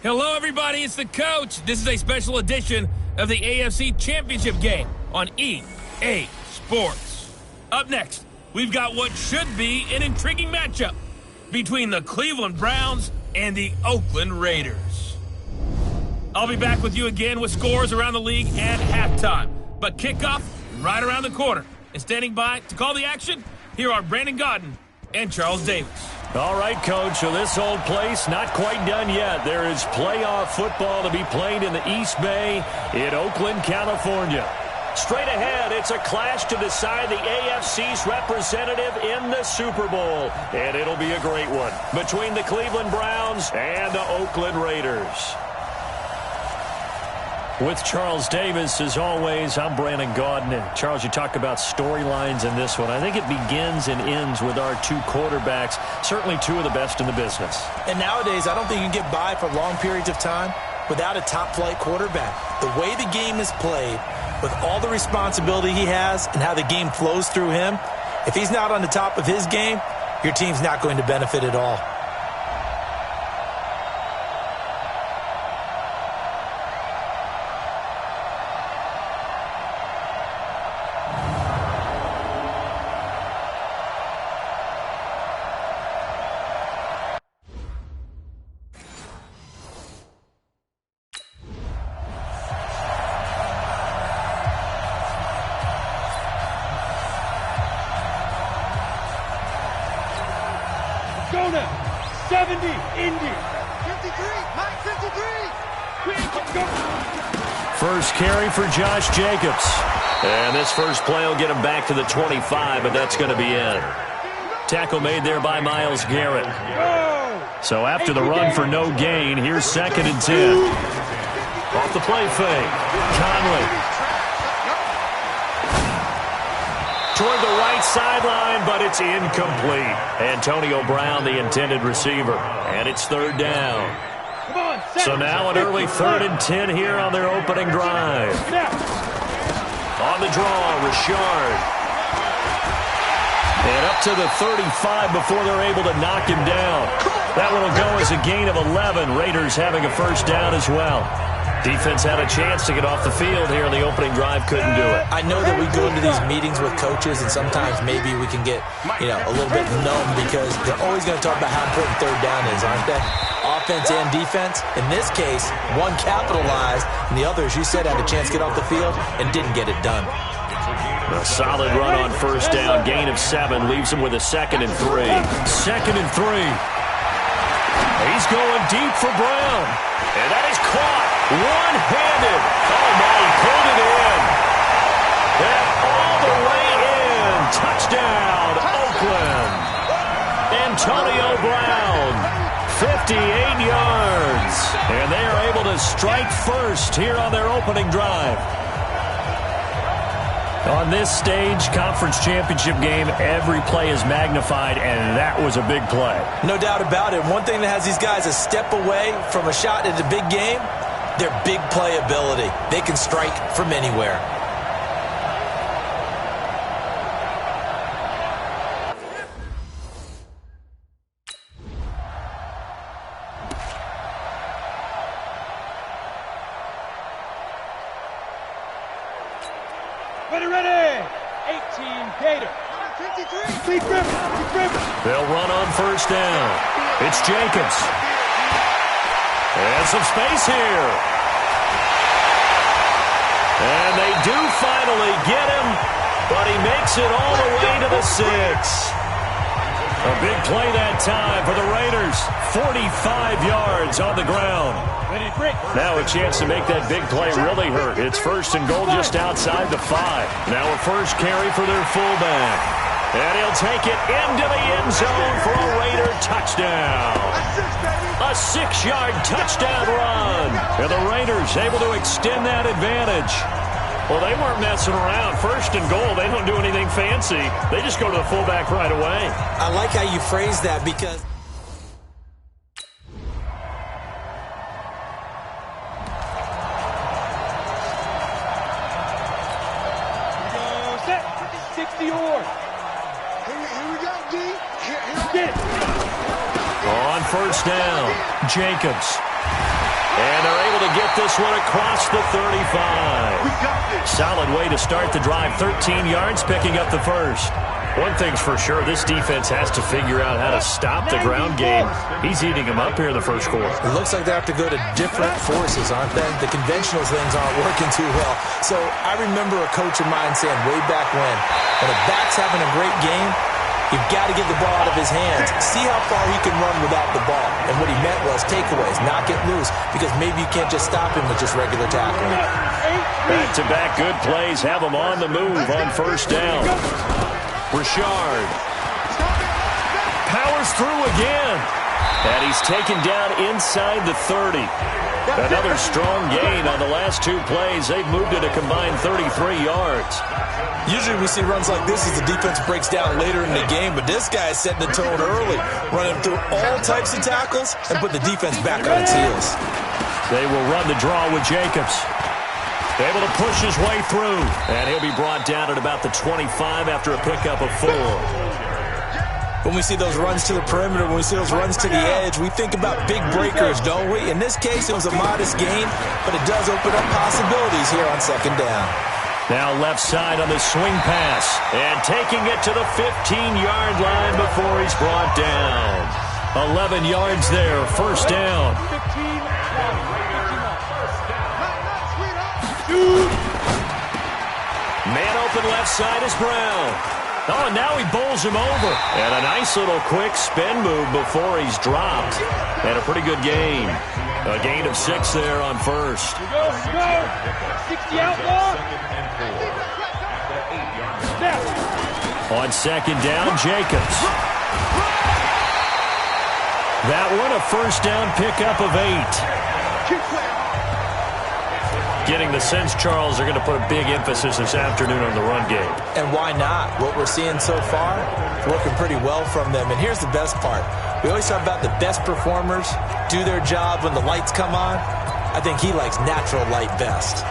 Hello, everybody. It's the coach. This is a special edition of the AFC Championship game on EA Sports. Up next, we've got what should be an intriguing matchup between the Cleveland Browns and the Oakland Raiders. I'll be back with you again with scores around the league at halftime. But kickoff right around the corner. And standing by to call the action, here are Brandon Godden and Charles Davis. All right, Coach, so this old place not quite done yet. There is playoff football to be played in the East Bay in Oakland, California. Straight ahead, it's a clash to decide the AFC's representative in the Super Bowl. And it'll be a great one between the Cleveland Browns and the Oakland Raiders. With Charles Davis, as always, I'm Brandon Godden. And Charles, you talk about storylines in this one. I think it begins and ends with our two quarterbacks, certainly two of the best in the business. And nowadays, I don't think you can get by for long periods of time without a top-flight quarterback. The way the game is played, with all the responsibility he has and how the game flows through him, if he's not on the top of his game, your team's not going to benefit at all. Go now. 70, Indy. 53, Mike 53. First carry for Josh Jacobs. And this first play will get him back to the 25, but that's going to be it. Tackle made there by Myles Garrett. So after the run for no gain, here's 2nd and 10. Off the play fake. Conley. Toward the right sideline, but it's incomplete. Antonio Brown, the intended receiver. And it's 3rd down. So now an early 3rd and 10 here on their opening drive. On the draw, Richard. And up to the 35 before they're able to knock him down. That one will go as a gain of 11. Raiders having a first down as well. Defense had a chance to get off the field here in the opening drive, couldn't do it. I know that we go into these meetings with coaches, and sometimes maybe we can get, a little bit numb because they're always going to talk about how important 3rd down is, aren't they? Offense and defense. In this case, one capitalized, and the other, as you said, had a chance to get off the field and didn't get it done. A solid run on first down, gain of 7, leaves him with a 2nd and 3. 2nd and 3. He's going deep for Brown, and that is caught. One-handed. Oh, my, he pulled it in. And all the way in. Touchdown, Oakland. Antonio Brown, 58 yards. And they are able to strike first here on their opening drive. On this stage, conference championship game, every play is magnified, and that was a big play. No doubt about it. One thing that has these guys a step away from a shot at a big game, their big playability. They can strike from anywhere. Ready. 18, Gator. 53. They'll run on first down. It's Jacobs. And some space here. And they do finally get him, but he makes it all the way to the 6. A big play that time for the Raiders. 45 yards on the ground. Now a chance to make that big play really hurt. It's 1st and goal just outside the 5. Now a first carry for their fullback. And he'll take it into the end zone for a Raider touchdown. A 6-yard touchdown run. And the Raiders able to extend that advantage. Well, they weren't messing around. 1st and goal, they don't do anything fancy. They just go to the fullback right away. I like how you phrase that because... Set. 60 or. Here we go, D. Here. On first down, Jacobs. And they're able to get this one across the 35. Solid way to start the drive. 13 yards, picking up the first. One thing's for sure, this defense has to figure out how to stop the ground game. He's eating them up here in the first quarter. It looks like they have to go to different forces, aren't they? The conventional things aren't working too well. So I remember a coach of mine saying way back when a back's having a great game, you've got to get the ball out of his hands. See how far he can run without the ball. And what he meant was takeaways, knock it loose, because maybe you can't just stop him with just regular tackling. Back-to-back good plays have him on the move on first down. Richard powers through again. And he's taken down inside the 30. Another strong gain on the last two plays. They've moved it a combined 33 yards. Usually we see runs like this as the defense breaks down later in the game, but this guy is setting the tone early, running through all types of tackles and put the defense back on its heels. They will run the draw with Jacobs. Able to push his way through, and he'll be brought down at about the 25 after a pickup of 4. When we see those runs to the perimeter, when we see those runs to the edge, we think about big breakers, don't we? In this case, it was a modest gain, but it does open up possibilities here on second down. Now left side on the swing pass, and taking it to the 15-yard line before he's brought down. 11 yards there, first down. Man open left side is Brown. Oh, and now he bowls him over. And a nice little quick spin move before he's dropped. And a pretty good gain. A gain of 6 there on first. Go. 60 outlaw. On second down, Jacobs. That one a first down pickup of 8. Getting the sense, Charles, they're going to put a big emphasis this afternoon on the run game. And why not? What we're seeing so far, working pretty well from them. And here's the best part. We always talk about the best performers do their job when the lights come on. I think he likes natural light best.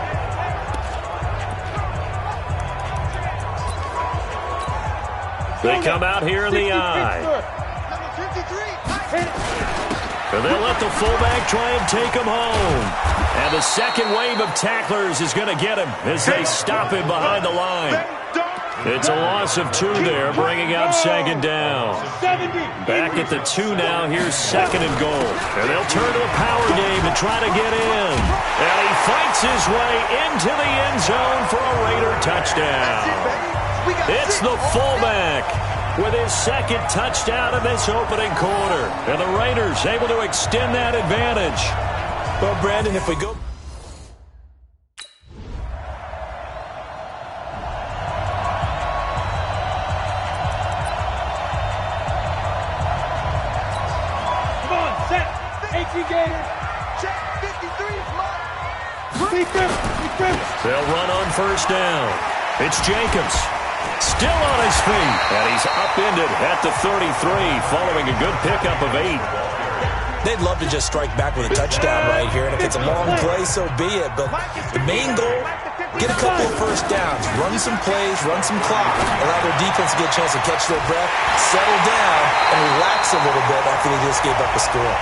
They come out here in the eye. And they'll let the fullback try and take him home. And the second wave of tacklers is going to get him as they stop him behind the line. It's a loss of 2 there, bringing up second down. Back at the 2 now, here's second and goal. And they'll turn to a power game to try to get in. And he fights his way into the end zone for a Raider touchdown. It's the fullback with his second touchdown in this opening quarter. And the Raiders able to extend that advantage. Well, Brandon, if we go... Come on, set. 18 Gators. Check 53 is mine. They'll run on first down. It's Jacobs. Still on his feet. And he's upended at the 33 following a good pickup of 8. They'd love to just strike back with a touchdown right here, and if it's a long play, so be it. But the main goal, get a couple of first downs, run some plays, run some clock, allow their defense to get a chance to catch their breath, settle down, and relax a little bit after they just gave up a score.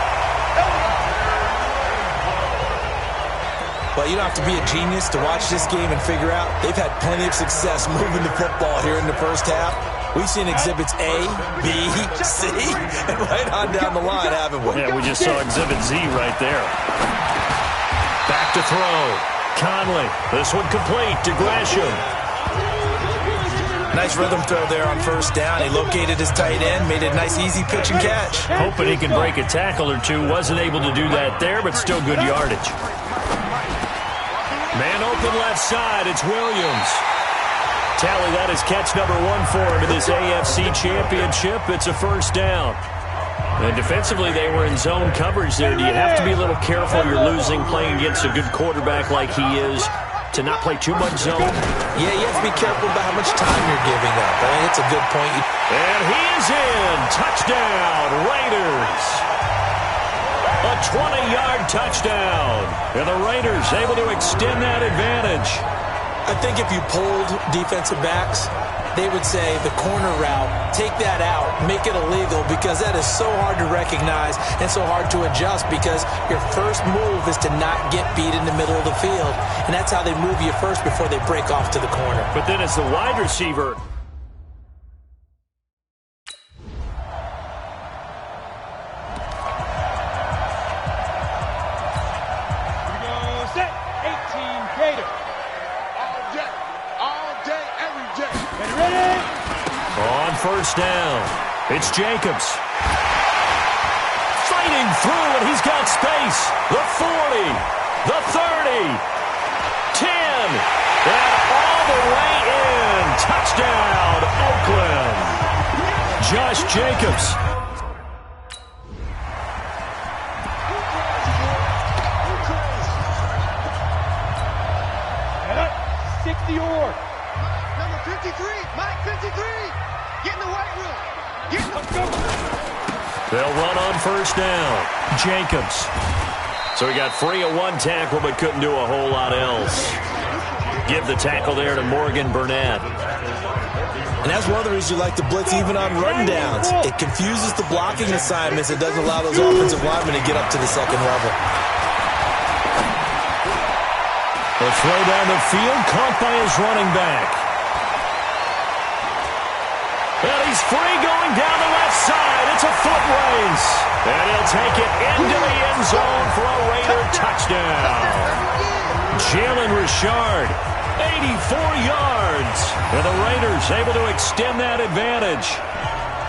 Well, you don't have to be a genius to watch this game and figure out they've had plenty of success moving the football here in the first half. We've seen exhibits A, B, C, and right on down the line, haven't we? Yeah, we just saw exhibit Z right there. Back to throw. Conley. This one complete to Gresham. Nice rhythm throw there on first down. He located his tight end, made a nice easy pitch and catch. Hoping he can break a tackle or two. Wasn't able to do that there, but still good yardage. Man open left side. It's Williams. Tally that is catch number 1 for him in this AFC Championship. It's a first down. And defensively, they were in zone coverage there. Do you have to be a little careful? You're losing playing against a good quarterback like he is to not play too much zone? Yeah, you have to be careful about how much time you're giving up. I think it's a good point. And he is in. Touchdown, Raiders. A 20-yard touchdown. And the Raiders able to extend that advantage. I think if you polled defensive backs, they would say the corner route, take that out, make it illegal, because that is so hard to recognize and so hard to adjust, because your first move is to not get beat in the middle of the field. And that's how they move you first before they break off to the corner. But then as the wide receiver... On first down, it's Jacobs. Fighting through, and he's got space. The 40, the 30, 10, and all the way in. Touchdown, Oakland. Josh Jacobs. And up, 60 or. Number 53, Mike 53. Get in the weight room. Let's go. They'll run on first down. Jacobs. So he got free of one tackle but couldn't do a whole lot else. Give the tackle there to Morgan Burnett. And that's one of the reasons you like to blitz even on rundowns. It confuses the blocking assignments. It doesn't allow those offensive linemen to get up to the second level. The throw down the field, caught by his running back. And he's free going down the left side. It's a foot race. And he'll take it into the end zone for a Raider touchdown. Jalen Richard, 84 yards. And the Raiders able to extend that advantage.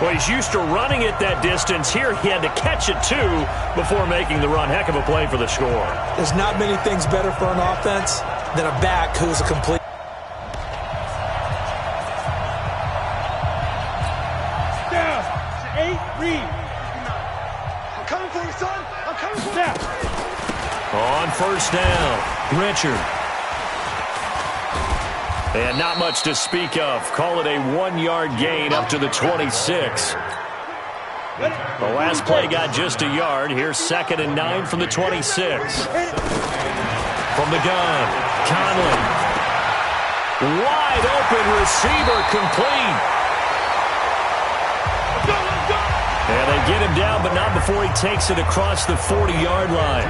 Well, he's used to running it that distance. Here he had to catch it, too, before making the run. Heck of a play for the score. There's not many things better for an offense than a back who's a complete... On first down, Richard. And not much to speak of. Call it a 1-yard gain up to the 26. The last play got just a yard. Here's 2nd and 9 from the 26. From the gun, Conley. Wide open receiver, complete. And they get him down, but not before he takes it across the 40-yard line.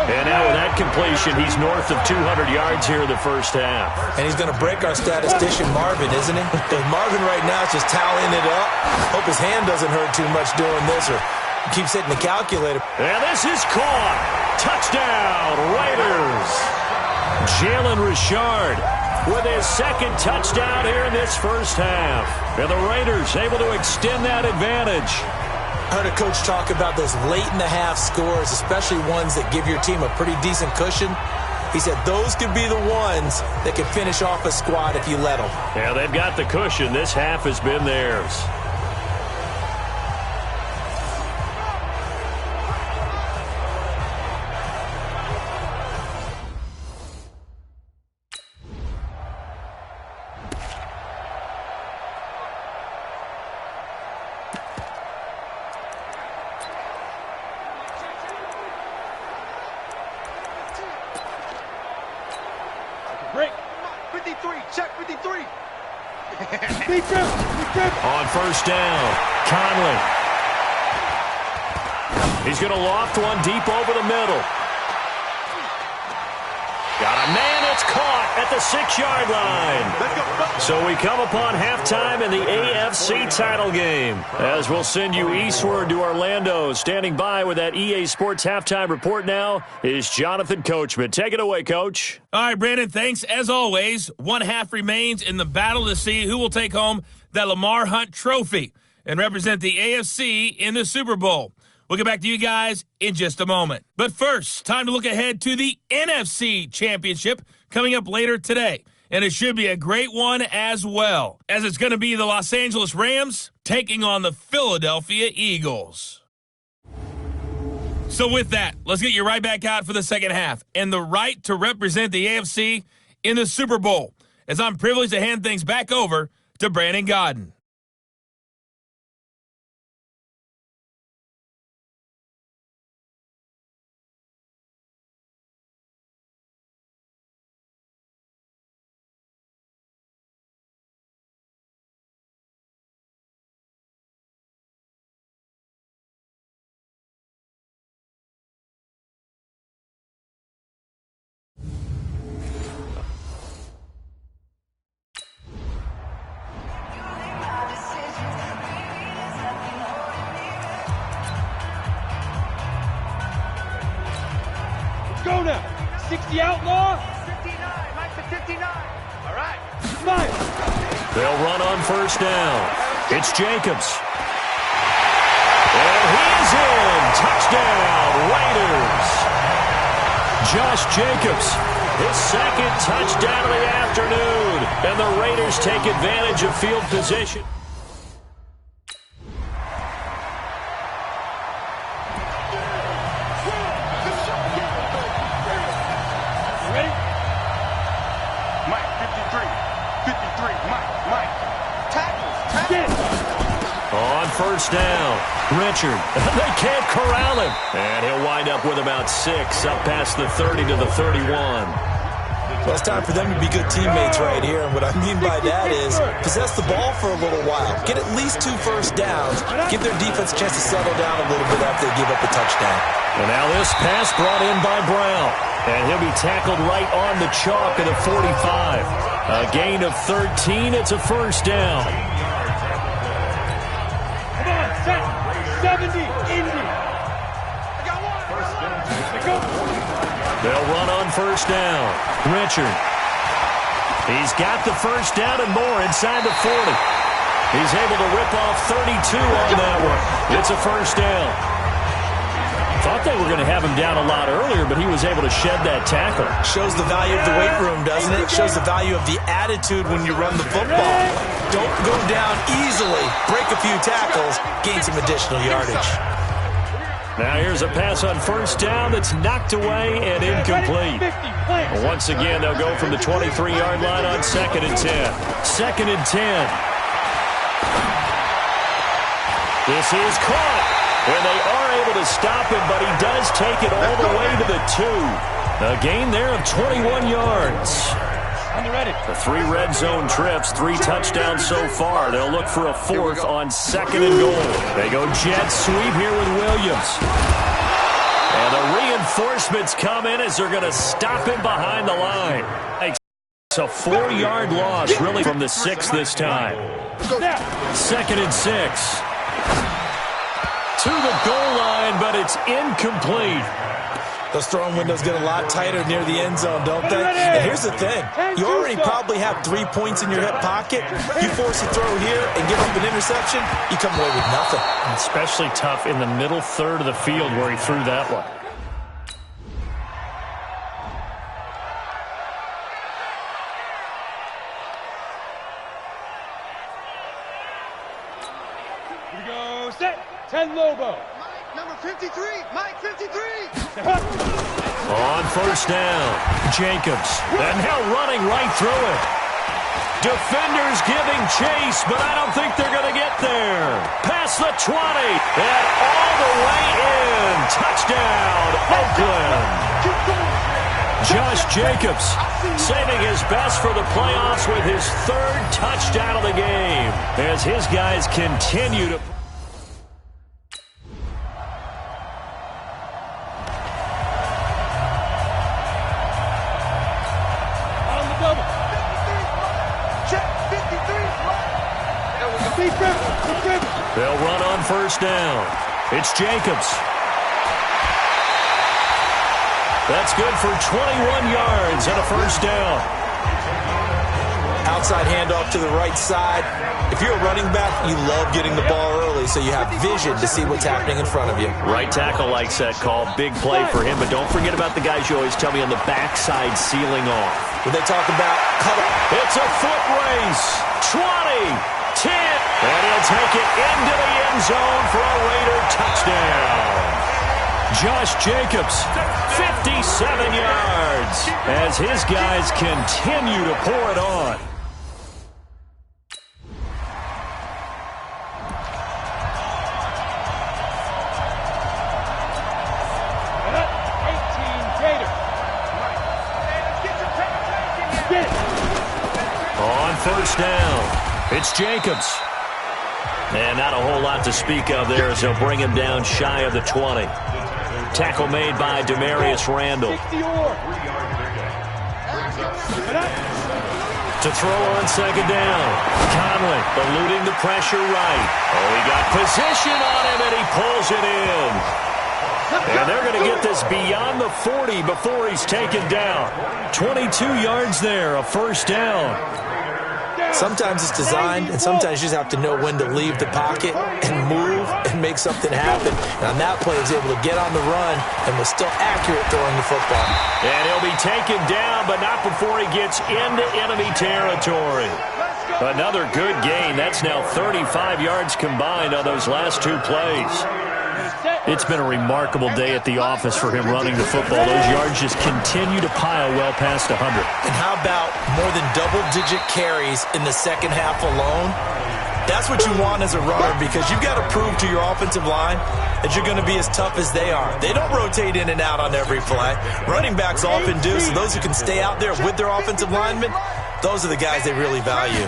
And now with that completion, he's north of 200 yards here in the first half. And he's going to break our statistician, Marvin, isn't he? Marvin right now is just tallying it up. Hope his hand doesn't hurt too much doing this, or he keeps hitting the calculator. And this is caught. Touchdown, Raiders. Jalen Richard with his 2nd touchdown here in this first half. And the Raiders able to extend that advantage. I heard a coach talk about those late-in-the-half scores, especially ones that give your team a pretty decent cushion. He said those could be the ones that can finish off a squad if you let them. Yeah, they've got the cushion. This half has been theirs. Break. 53. Check 53. On first down, Conley. He's going to loft one deep over the middle. Got a man, it's caught at the 6-yard line. So we come upon halftime in the AFC title game. As we'll send you eastward to Orlando. Standing by with that EA Sports halftime report now is Jonathan Coachman. Take it away, Coach. All right, Brandon, thanks. As always, one half remains in the battle to see who will take home that Lamar Hunt trophy and represent the AFC in the Super Bowl. We'll get back to you guys in just a moment. But first, time to look ahead to the NFC Championship coming up later today. And it should be a great one as well, as it's going to be the Los Angeles Rams taking on the Philadelphia Eagles. So with that, let's get you right back out for the second half and the right to represent the AFC in the Super Bowl, as I'm privileged to hand things back over to Brandon Godden. the outlaw. 59, Mike the 59. All right. Mike. They'll run on first down. It's Jacobs. And he is in. Touchdown, Raiders. Josh Jacobs, his second touchdown of the afternoon. And the Raiders take advantage of field position. Ready? Mike 53. 53. Mike. Tackles. Get it. On first down, Richard. They can't corral him. And he'll wind up with about 6, up past the 30 to the 31. Well, it's time for them to be good teammates right here. And what I mean by that is possess the ball for a little while. Get at least 2 first downs. Give their defense a chance to settle down a little bit after they give up a touchdown. And now this pass brought in by Brown. And he'll be tackled right on the chalk at the 45. A gain of 13. It's a first down. Come on, set. 70, Indy. I got one. Let's go. They'll run on first down. Richard. He's got the first down and more inside the 40. He's able to rip off 32 on that one. It's a first down. Thought they were going to have him down a lot earlier, but he was able to shed that tackle. Shows the value of the weight room, doesn't it? Shows the value of the attitude when you run the football. Don't go down easily. Break a few tackles. Gain some additional yardage. Now here's a pass on first down that's knocked away and incomplete. Once again, they'll go from the 23-yard line on 2nd and 10. 2nd and 10. This is caught. When they are able to stop him, but he does take it all the way to the 2. A gain there of 21 yards. The 3 red zone trips, 3 touchdowns so far. They'll look for a 4th on 2nd and goal. They go jet sweep here with Williams. And the reinforcements come in as they're going to stop him behind the line. It's a 4-yard loss, really, from the 6 this time. 2nd and 6. To the goal line, but it's incomplete. Those throwing windows get a lot tighter near the end zone, don't they? And here's the thing. You already probably have 3 points in your hip pocket. You force a throw here and give up an interception, you come away with nothing. Especially tough in the middle third of the field where he threw that one. Here we go, set. 10 Lobo. Mike, number 53. Mike 53. On first down, Jacobs. And now running right through it. Defenders giving chase, but I don't think they're going to get there. Past the 20, and all the way in. Touchdown, Oakland. Josh Jacobs saving his best for the playoffs with his 3rd touchdown of the game as his guys continue to... They'll run on first down. It's Jacobs. That's good for 21 yards and a first down. Outside handoff to the right side. If you're a running back, you love getting the ball early so you have vision to see what's happening in front of you. Right tackle likes that call. Big play for him, but don't forget about the guys you always tell me on the backside sealing off. When they talk about cut up. It's a foot race. 20, 10, and he'll take it into the end zone for a Raider touchdown. Josh Jacobs, 57 yards, as his guys continue to pour it on. On first down, it's Jacobs. And not a whole lot to speak of there as they'll bring him down shy of the 20. Tackle made by Demarius Randall. To throw on second down. Conley eluding the pressure right. Oh, he got position on him, and he pulls it in. And they're going to get this beyond the 40 before he's taken down. 22 yards there, a first down. Sometimes it's designed, and sometimes you just have to know when to leave the pocket and move and make something happen. And on that play, he was able to get on the run and was still accurate throwing the football. And he'll be taken down, but not before he gets into enemy territory. Another good gain. That's now 35 yards combined on those last two plays. It's been a remarkable day at the office for him running the football. Those yards just continue to pile well past 100. And how about more than double-digit carries in the second half alone? That's what you want as a runner, because you've got to prove to your offensive line that you're going to be as tough as they are. They don't rotate in and out on every play. Running backs often do, so those who can stay out there with their offensive linemen, those are the guys they really value.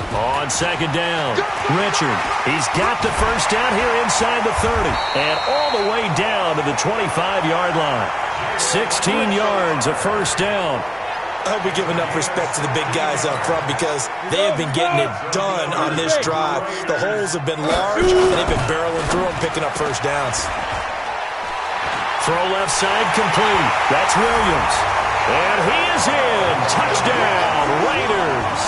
On second down, Richard. He's got the first down here inside the 30 and all the way down to the 25-yard line. 16 yards, a first down. I hope we give enough respect to the big guys up front, because they have been getting it done on this drive. The holes have been large, and they've been barreling through them, picking up first downs. Throw left side complete. That's Williams. And he is in. Touchdown, Raiders.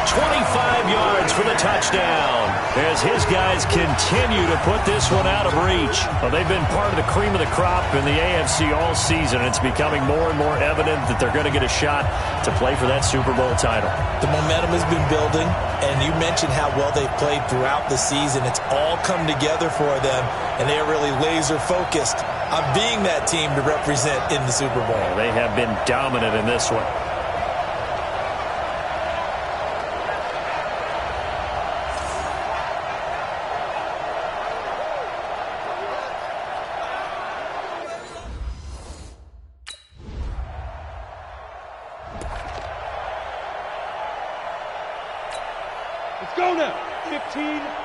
25 yards for the touchdown as his guys continue to put this one out of reach. Well, they've been part of the cream of the crop in the AFC all season. It's becoming more and more evident that they're going to get a shot to play for that Super Bowl title. The momentum has been building, and you mentioned how well they've played throughout the season. It's all come together for them, and they are really laser-focused on being that team to represent in the Super Bowl. They have been dominant in this one. Let's go now. 15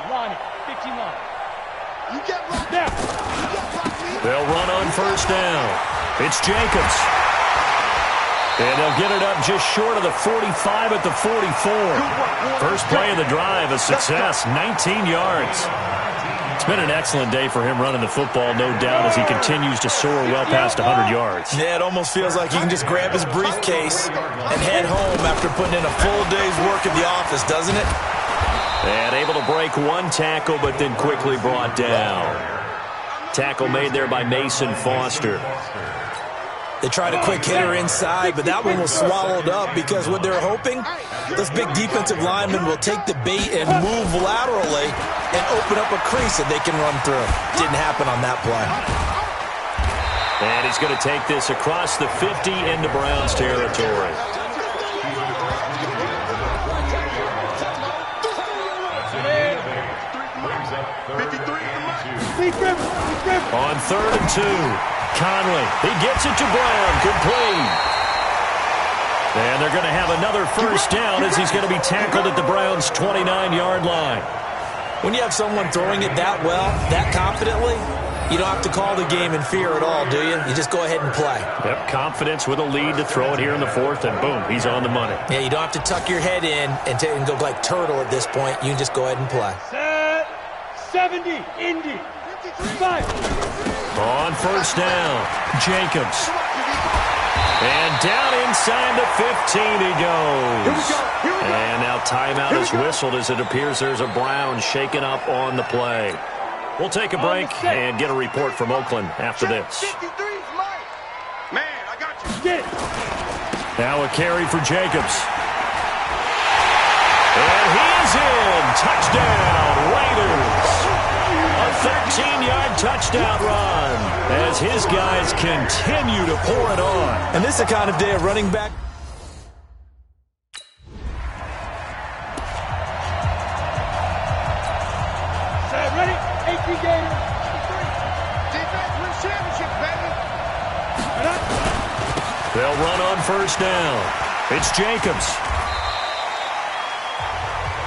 line. 15 line. You get blocked. Now. You get blocked. They'll run on first down. It's Jacobs. And they'll get it up just short of the 45 at the 44. First play of the drive, a success, 19 yards. It's been an excellent day for him running the football, no doubt, as he continues to soar well past 100 yards. Yeah, it almost feels like he can just grab his briefcase and head home after putting in a full day's work at the office, doesn't it? And able to break one tackle, but then quickly brought down. Tackle made there by Mason Foster. They tried a quick hitter inside, but that one was swallowed up, because what they're hoping, this big defensive lineman will take the bait and move laterally and open up a crease that they can run through. Didn't happen on that play. And he's going to take this across the 50 into Browns territory. On 3rd and 2, Conley, he gets it to Brown, complete. And they're going to have another first down as he's going to be tackled at the Browns' 29-yard line. When you have someone throwing it that well, that confidently, you don't have to call the game in fear at all, do you? You just go ahead and play. Yep, confidence with a lead to throw it here in the 4th, and boom, he's on the money. Yeah, you don't have to tuck your head in and go like turtle at this point. You can just go ahead and play. Set. 70. Indy. 5. On first down, Jacobs. And down inside the 15 he goes. And now timeout is whistled as it appears there's a Brown shaken up on the play. We'll take a break and get a report from Oakland after this. Man, I got you. Now a carry for Jacobs. And he is in. Touchdown, Raiders. A 13-yard touchdown run as his guys continue to pour it on. And this is the kind of day a running back. Set. Ready. 18 Gators. Defense wins championships, baby. They'll run on first down. It's Jacobs.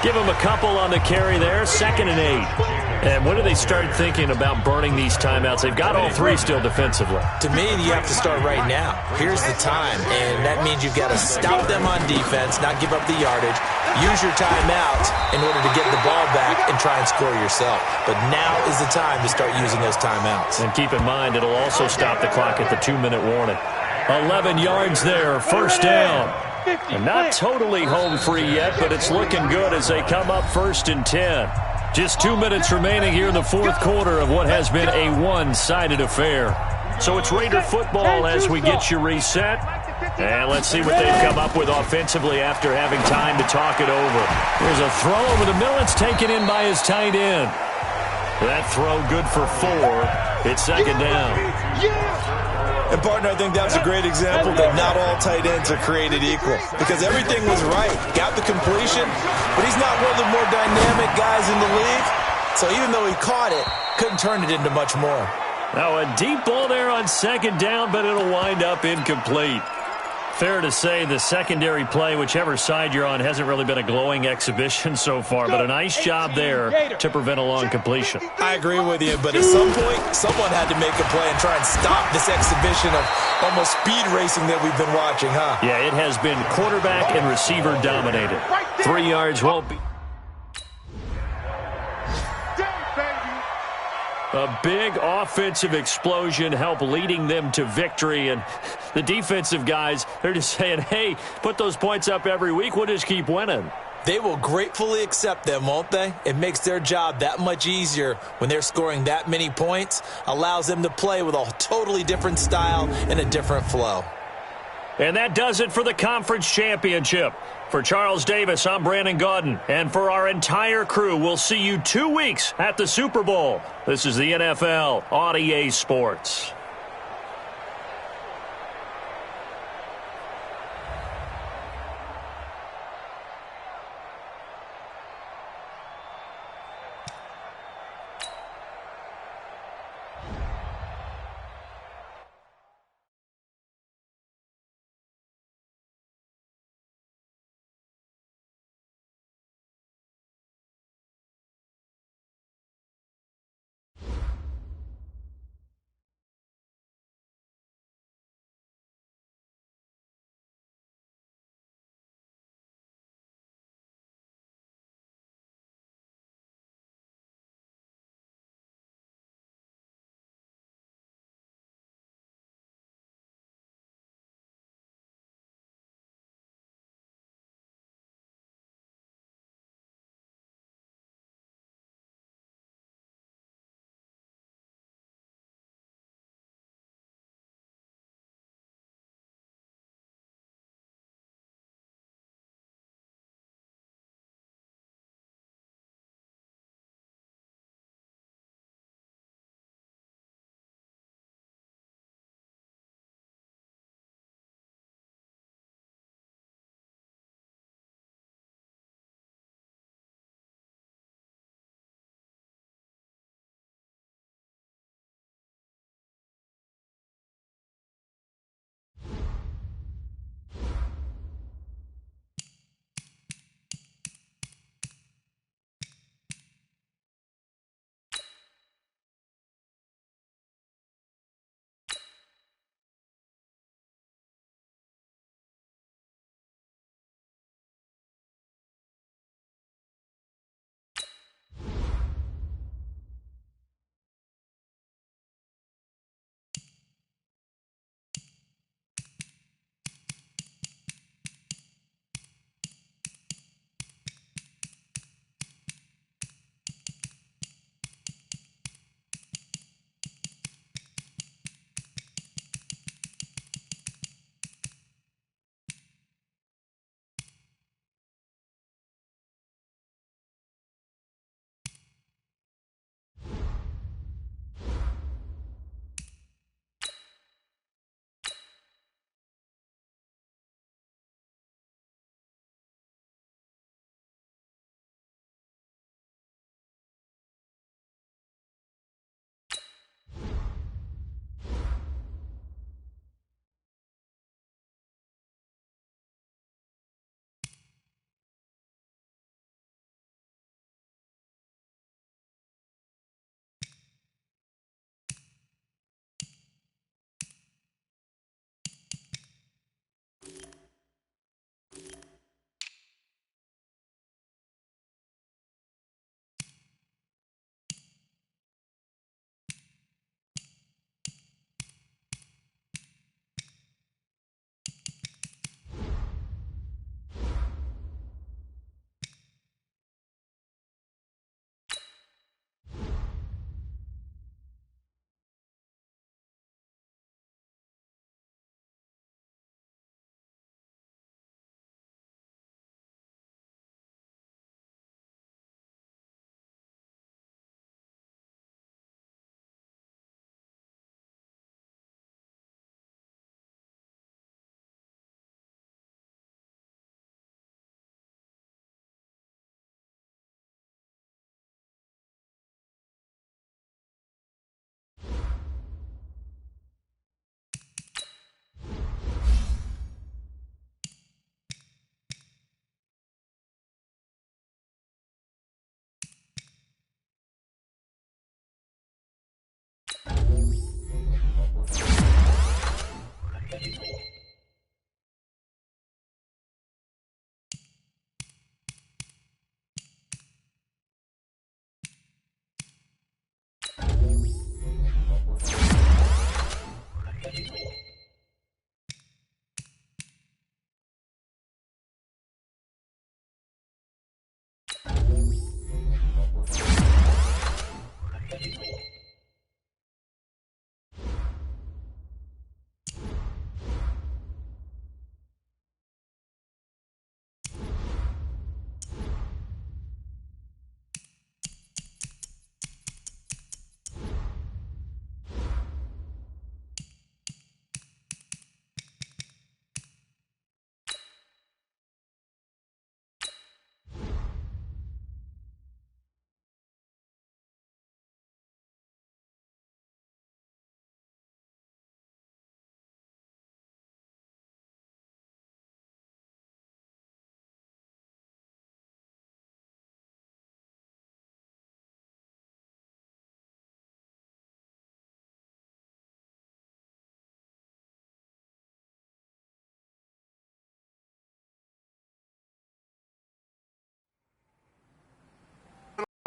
Give him a couple on the carry there. 2nd and 8. And when do they start thinking about burning these timeouts? They've got all three still defensively. To me, you have to start right now. Here's the time, and that means you've got to stop them on defense, not give up the yardage, use your timeouts in order to get the ball back and try and score yourself. But now is the time to start using those timeouts. And keep in mind, it'll also stop the clock at the 2-minute warning. 11 yards there, first down. And not totally home free yet, but it's looking good as they come up 1st and 10. Just 2 minutes remaining here in the fourth quarter of what has been a one-sided affair. So it's Raider football as we get you reset. And let's see what they've come up with offensively after having time to talk it over. There's a throw over the middle. It's taken in by his tight end. That throw good for 4. It's second down. And, partner, I think that's a great example that not all tight ends are created equal because everything was right. Got the completion, but he's not one of the more dynamic guys in the league. So even though he caught it, couldn't turn it into much more. Now a deep ball there on second down, but it'll wind up incomplete. Fair to say the secondary play, whichever side you're on, hasn't really been a glowing exhibition so far, but a nice job there to prevent a long completion. I agree with you, but at some point, someone had to make a play and try and stop this exhibition of almost speed racing that we've been watching, huh? Yeah, it has been quarterback and receiver dominated. 3 yards won't be. A big offensive explosion helped leading them to victory, and the defensive guys, they're just saying, hey, put those points up every week, we'll just keep winning. They will gratefully accept them, won't they? It makes their job that much easier when they're scoring that many points, allows them to play with a totally different style and a different flow. And that does it for the conference championship. For Charles Davis, I'm Brandon Gaudin. And for our entire crew, we'll see you 2 weeks at the Super Bowl. This is the NFL on EA Sports.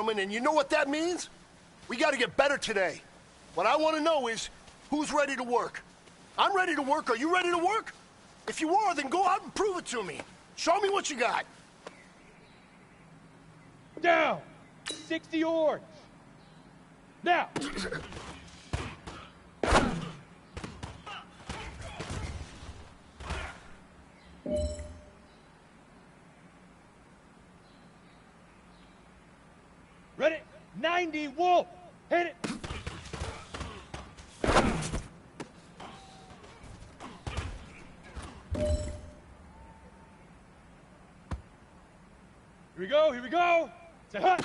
coming, and you know what that means? We got to get better today. What I want to know is, who's ready to work? I'm ready to work. Are you ready to work? If you are, then go out and prove it to me. Show me what you got. Down. 60 yards. Now. Ready? 90, Wolf. Hit it. Here we go, here we go. Say hut.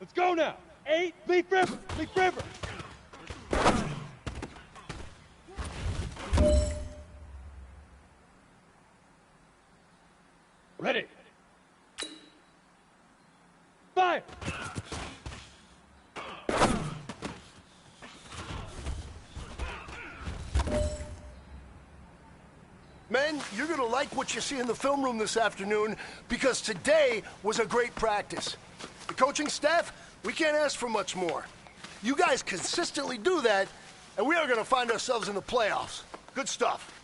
Let's go now. 8, Leaf River, Leaf River. Ready. Fire. Men, you're going to like what you see in the film room this afternoon because today was a great practice. The coaching staff, we can't ask for much more. You guys consistently do that, and we are going to find ourselves in the playoffs. Good stuff.